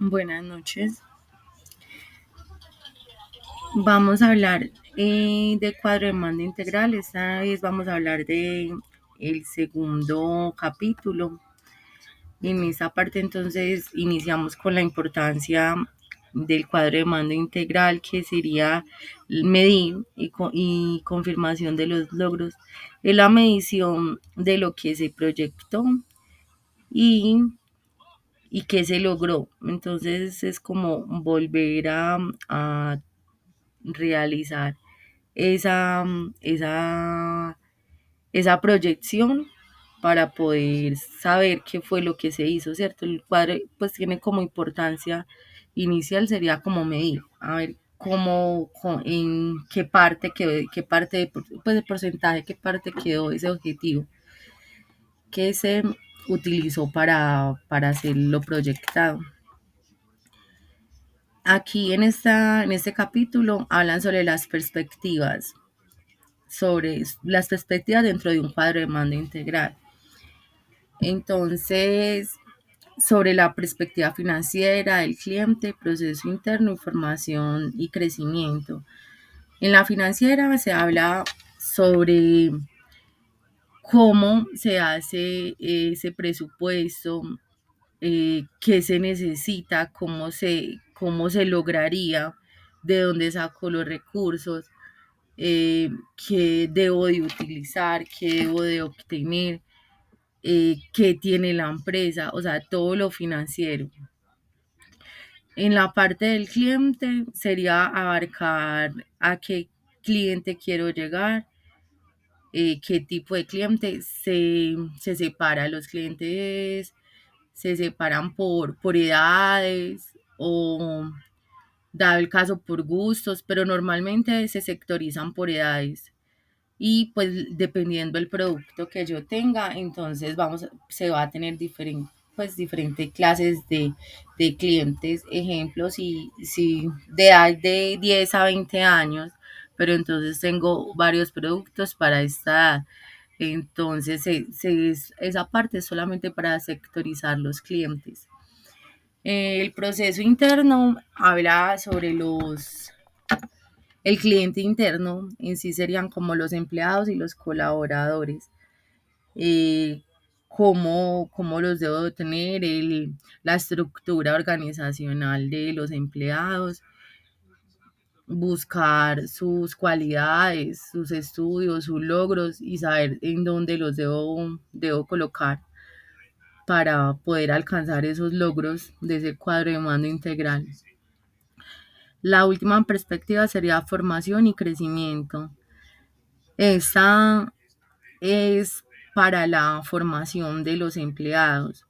Buenas noches. Vamos a hablar de cuadro de mando integral. Esta vez vamos a hablar de el segundo capítulo. En esta parte entonces iniciamos con la importancia del cuadro de mando integral, que sería medir y confirmación de los logros. Es la medición de lo que se proyectó y, y qué se logró. Entonces es como volver a realizar esa, esa, esa proyección para poder saber qué fue lo que se hizo, ¿cierto? El cuadro pues tiene como importancia inicial sería como medir, a ver en qué parte pues de porcentaje, qué parte quedó ese objetivo que se utilizó para hacer lo proyectado. Aquí en este capítulo hablan sobre las perspectivas dentro de un cuadro de mando integral. Entonces, sobre la perspectiva financiera del cliente, proceso interno, información y crecimiento. En la financiera se habla sobre cómo se hace ese presupuesto, qué se necesita, cómo se lograría, de dónde saco los recursos, qué debo de utilizar, qué debo de obtener, qué tiene la empresa, o sea, todo lo financiero. En la parte del cliente sería abarcar a qué cliente quiero llegar, qué tipo de cliente se separa. Los clientes se separan por edades o dado el caso por gustos, pero normalmente se sectorizan por edades. Y pues dependiendo del producto que yo tenga, entonces se va a tener diferentes clases de clientes. Ejemplo, si de edad de 10 a 20 años, pero entonces tengo varios productos para esta edad. Entonces, esa parte es solamente para sectorizar los clientes. El proceso interno habla sobre el cliente interno, en sí serían como los empleados y los colaboradores. Eh, cómo los debo de tener, la estructura organizacional de los empleados, buscar sus cualidades, sus estudios, sus logros y saber en dónde debo colocar para poder alcanzar esos logros de ese cuadro de mando integral. La última perspectiva sería formación y crecimiento. Esta es para la formación de los empleados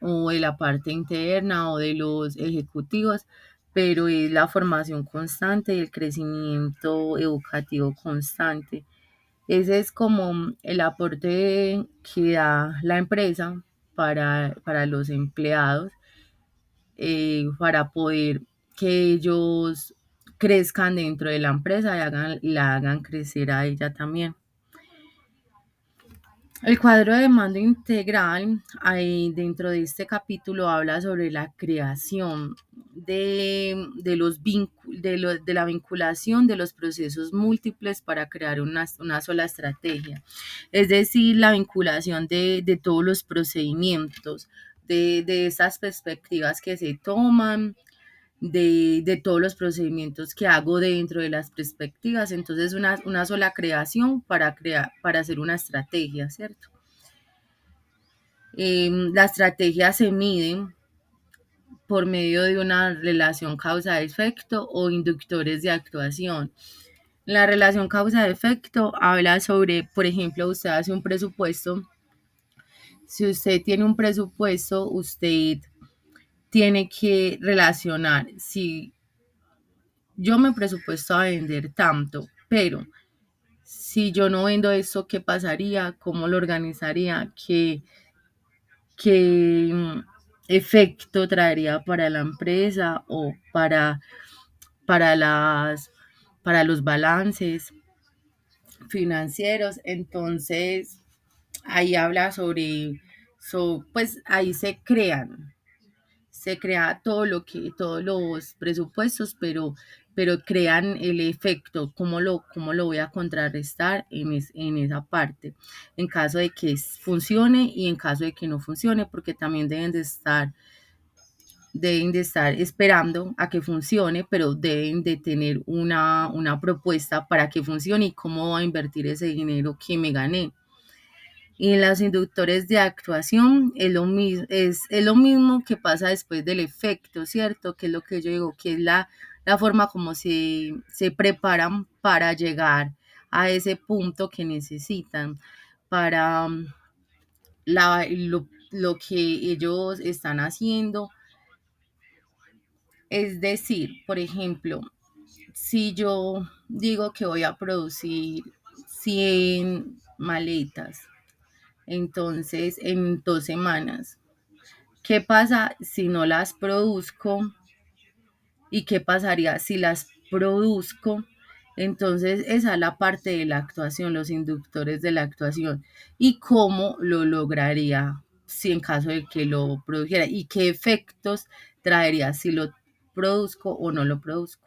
o de la parte interna o de los ejecutivos, pero es la formación constante y el crecimiento educativo constante. Ese es como el aporte que da la empresa para los empleados, para poder que ellos crezcan dentro de la empresa y la hagan crecer a ella también. El cuadro de mando integral, ahí dentro de este capítulo, habla sobre la creación de la vinculación de los procesos múltiples para crear una sola estrategia. Es decir, la vinculación de todos los procedimientos, de esas perspectivas que se toman, de todos los procedimientos que hago dentro de las perspectivas. Entonces, una sola creación para hacer una estrategia, ¿cierto? La estrategia se mide por medio de una relación causa-efecto o inductores de actuación. La relación causa-efecto habla sobre, por ejemplo, usted hace un presupuesto. Si usted tiene un presupuesto, usted tiene que relacionar si yo me presupuesto a vender tanto, pero si yo no vendo eso, ¿qué pasaría? ¿Cómo lo organizaría? ¿Qué efecto traería para la empresa o para las, para los balances financieros? Entonces, ahí habla pues ahí se crea todos los presupuestos, pero crean el efecto, cómo lo voy a contrarrestar en esa parte, en caso de que funcione y en caso de que no funcione, porque también deben de estar esperando a que funcione, pero deben de tener una propuesta para que funcione y cómo voy a invertir ese dinero que me gané. Y en los inductores de actuación es lo mismo que pasa después del efecto, ¿cierto? Que es lo que yo digo, que es la forma como se preparan para llegar a ese punto que necesitan, para lo que ellos están haciendo. Es decir, por ejemplo, si yo digo que voy a producir 100 maletas, entonces en 2 semanas, ¿qué pasa si no las produzco? ¿Y qué pasaría si las produzco? Entonces, esa es la parte de la actuación, los inductores de la actuación. ¿Y cómo lo lograría si en caso de que lo produjera? ¿Y qué efectos traería si lo produzco o no lo produzco?